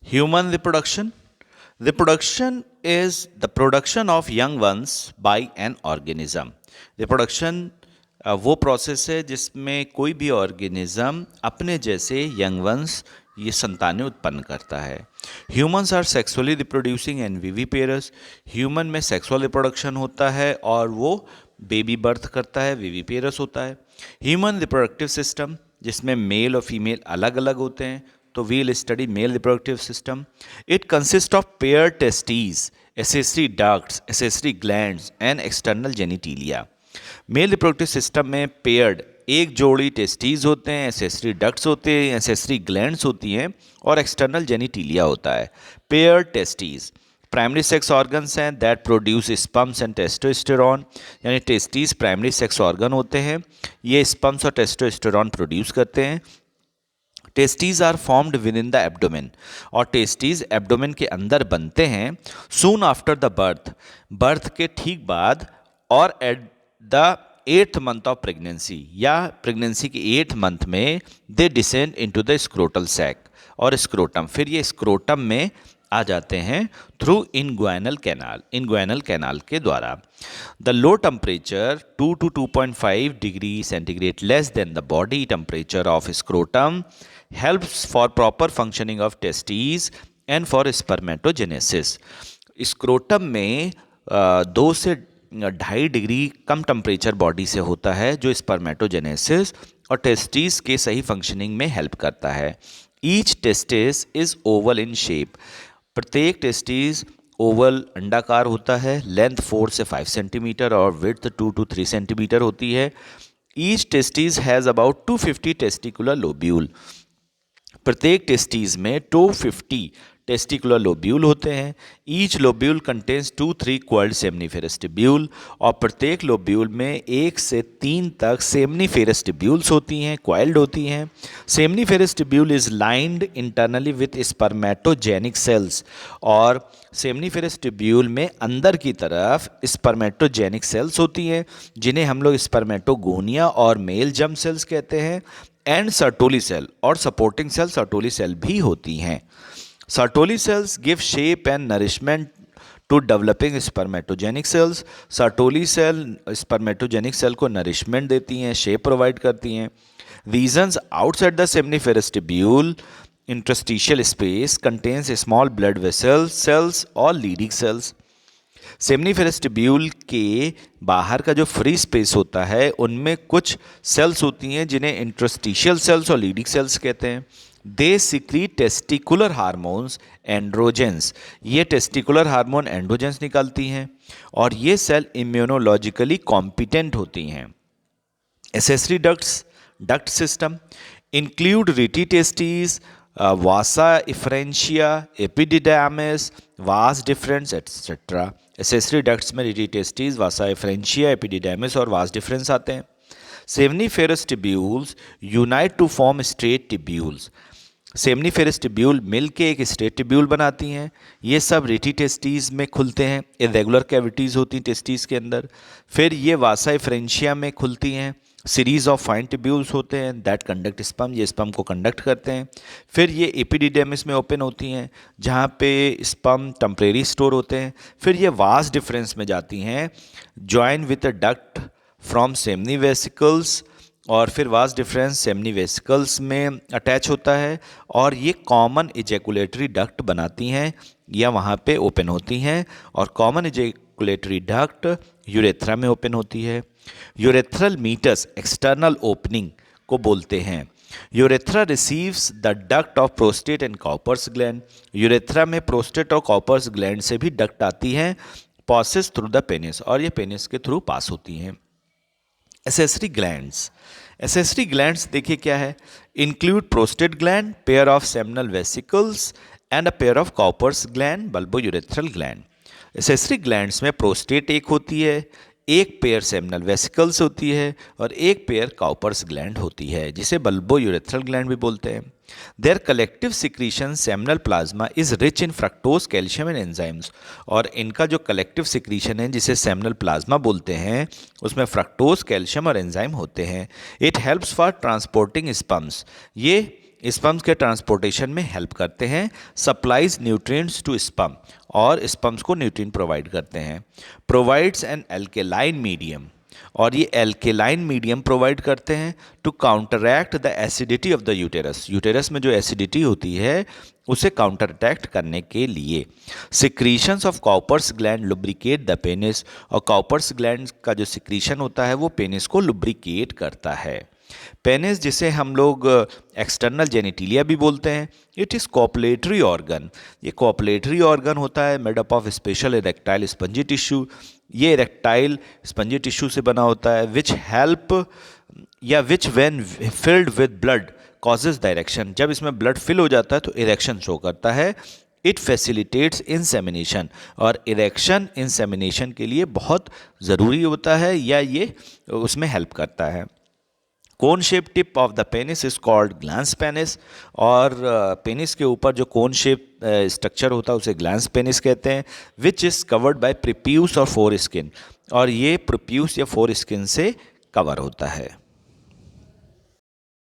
Human reproduction. Reproduction is the production of young ones by an organism. Reproduction वो process है जिसमें कोई भी ऑर्गेनिज्म अपने जैसे यंग वंस ये संतानें उत्पन्न करता है. Humans are sexually reproducing and viviparous. Human में सेक्सुअल रिप्रोडक्शन होता है और वो बेबी बर्थ करता है, विविपेरस होता है. ह्यूमन रिप्रोडक्टिव सिस्टम जिसमें मेल और फीमेल अलग अलग होते हैं, तो we'll study male reproductive system. It consist of pair testes, accessory ducts, accessory glands and external genitalia. Male reproductive system में पेयर्ड एक जोड़ी टेस्टीज होते हैं, एसेसरी डक्ट्स होते हैं, एसेसरी ग्लैंड्स होती हैं और एक्सटर्नल जेनिटिलिया होता है. Paired testes primary sex organs हैं that produce sperms and testosterone. यानी टेस्टीज प्राइमरी सेक्स ऑर्गन होते हैं, ये स्पर्म्स और टेस्टोस्टेरॉन प्रोड्यूस करते हैं. Testes are formed within the abdomen, और टेस्टीज एब्डोमेन के अंदर बनते हैं soon after the birth, birth के ठीक बाद और at the 8th month of pregnancy, या प्रेगनेंसी के 8th मंथ में they descend into the scrotal sac और स्क्रोटम. फिर ये स्क्रोटम में आ जाते हैं through inguinal canal, inguinal canal के द्वारा. The low temperature 2 to 2.5 degree centigrade less than the body temperature of scrotum helps for proper functioning of testes and for spermatogenesis. Scrotum में 2 से 2.5 डिग्री कम टेम्परेचर बॉडी से होता है, जो spermatogenesis और testes के सही फंक्शनिंग में हेल्प करता है. Each testis is oval in shape. प्रत्येक टेस्टीज ओवल अंडाकार होता है. लेंथ 4 से 5 सेंटीमीटर और विड्थ 2 to 3 सेंटीमीटर होती है. Each testes has about 250 testicular lobule. प्रत्येक टेस्टीज में 250 टेस्टिकुलर लोब्यूल होते हैं. Each lobule contains 2-3 coiled seminiferous tubule, और प्रत्येक लोब्यूल में 1 से 3 तक सेमनीफेरस टिब्यूल्स होती हैं, क्वाइल्ड होती हैं. Seminiferous tubule is lined internally with spermatogenic cells, और सेमनीफेरस टिब्यूल में अंदर की तरफ स्पर्मेटोजेनिक सेल्स होती हैं, जिन्हें हम लोग स्पर्मेटोगोनिया और मेल जर्म सेल्स कहते हैं. एंड सर्टोली सेल और सपोर्टिंग सेल सर्टोली सेल भी होती हैं. Sertoli cells give shape and nourishment to developing spermatogenic cells. Sertoli cell spermatogenic cell को नरिशमेंट देती हैं, शेप प्रोवाइड करती हैं. Regions outside the seminiferous tubule interstitial space contains small blood vessels, cells और Leydig cells. Seminiferous tubule के बाहर का जो फ्री स्पेस होता है, उनमें कुछ सेल्स होती हैं जिन्हें इंटरस्टिशियल सेल्स और लीडिंग सेल्स कहते हैं. They secrete testicular hormones androgens. ये टेस्टिकुलर हार्मोन एंड्रोजेंस निकालती हैं, और ये सेल इम्यूनोलॉजिकली कॉम्पिटेंट होती हैं. Accessory ducts, duct system include rete testis, vasa efferentia, epididymis, vas deferens etcetera. Accessory ducts में rete testis, vasa efferentia, epididymis और वास डिफरेंस आते हैं. Seminiferous tubules unite to form straight tubules. Seminiferous tubule मिलके एक straight tubule बनाती हैं. ये सब रिटी टेस्टीज में खुलते हैं, इरेगुलर कैविटीज़ होती हैं टेस्टीज के अंदर. फिर ये वासा इफ्रेंशिया में खुलती हैं. सीरीज ऑफ फाइन टिब्यूल्स होते हैं दैट कंडक्ट स्पर्म, ये स्पर्म को कंडक्ट करते हैं. फिर ये एपिडिडेमिस में ओपन होती हैं, जहाँ पे स्पर्म टेम्परेरी स्टोर होते हैं. फिर ये वास डिफरेंस में जाती हैं, join with a duct from seminal vesicles, और फिर वास डिफरेंस सेमनी वेसिकल्स में अटैच होता है, और ये कॉमन इजैकुलेटरी डक्ट बनाती हैं या वहाँ पे ओपन होती हैं. और कॉमन इजैकुलेटरी डक्ट यूरेथ्रा में ओपन होती है. यूरेथ्रल मीटस एक्सटर्नल ओपनिंग को बोलते हैं. Urethra receives the duct of prostate and Cowper's gland. Urethra में प्रोस्टेट और कॉपर्स ग्लैंड से भी डक्ट आती हैं, पासेस थ्रू द पेनिस, और ये पेनिस के थ्रू पास होती हैं. एसेसरी ग्लैंड्स, एसेसरी ग्लैंड्स देखिए क्या है. Include prostate gland, pair of seminal vesicles and a pair of Cowper's gland, bulbourethral gland. Accessory glands में प्रोस्टेट एक होती है, एक पेयर सेमिनल वेसिकल्स होती है, और एक पेयर कॉपर्स ग्लैंड होती है, जिसे बल्बो यूरेथ्रल ग्लैंड भी बोलते हैं. Their collective secretion seminal plasma is rich in fructose, calcium and enzymes. और इनका जो कलेक्टिव सिक्रीशन है, जिसे सेमिनल प्लाज्मा बोलते हैं, उसमें फ्रक्टोज, कैल्शियम और एंजाइम होते हैं. It helps for transporting sperms. ये स्पर्म्स के ट्रांसपोर्टेशन में हेल्प करते हैं। सप्लाइज न्यूट्रिएंट्स टू स्पर्म, और स्पर्म्स को न्यूट्रिएंट प्रोवाइड करते हैं। प्रोवाइड्स एन एल्केलाइन मीडियम, और ये एल्केलाइन मीडियम प्रोवाइड करते हैं to counteract the acidity of the uterus. Uterus में जो एसिडिटी होती है उसे काउंटर अटैक्ट करने के लिए। Secretions of Cowper's gland lubricate the penis, और कॉपर्स ग्लैंड का जो सिक्रीशन होता है वो पेनिस को लुब्रिकेट करता है। पेनिस, जिसे हम लोग एक्सटर्नल जेनिटिलिया भी बोलते हैं, इट इज़ कॉपुलेटरी ऑर्गन। ये कॉपुलेटरी ऑर्गन होता है made up of special erectile spongy tissue. ये इरेक्टाइल स्पंजी टिश्यू से बना होता है विच हेल्प या विच when filled with blood causes the erection. जब इसमें ब्लड फिल हो जाता है तो इरेक्शन शो करता है। इट फैसिलिटेट्स इंसेमिनेशन, और इरेक्शन इंसेमिनेशन के लिए बहुत ज़रूरी होता है या ये उसमें हेल्प करता है। Cone shape tip of the penis is called glans penis, और पेनिस के ऊपर जो कोन शेप स्ट्रक्चर होता है उसे ग्लैंस पेनिस कहते हैं। Which is covered by prepuce और फोर स्किन, और ये प्रीप्यूस या फोर स्किन से कवर होता है।